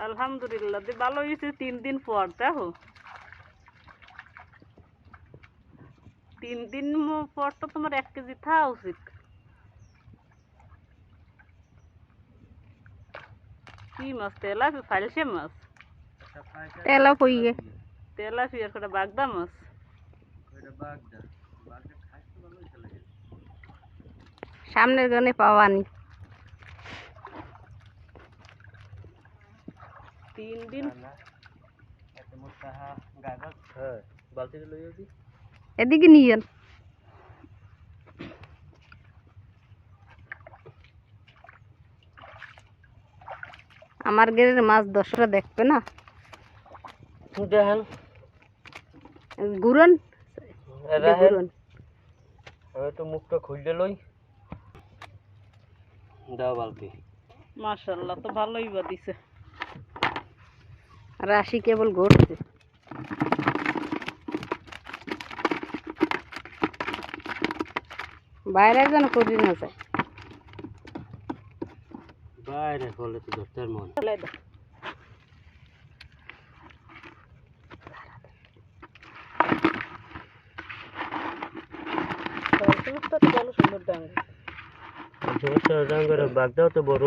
আলহামদুলিল্লাহ দি ভালো হয়েছে 3 দিন পর দেখো 3 দিন পর তো তোমার 1 কেজি থাকা উচিত। কি মাছ তেলাপিয়া ফাইলসে মাছ তেলাপিয়া একটা বাগদা মাছ সামনের গানে পাওয়ানি 3 দিন এদিকে নিয়েন। আমার গেরের মাছ 10টা দেখবে না দেখেন ঘুরন ঘুরন আমি তো মুখটা খুললে লই দাও বালতি। মাশাআল্লাহ তো ভালোই বা দিছে। রাশি কেবল ঘুরছে বাইরে যেন করি না যায় বাইরে হলে তো ধরতে মন ভালো সুন্দর ডাঙ্গা বাগদাও তো বড়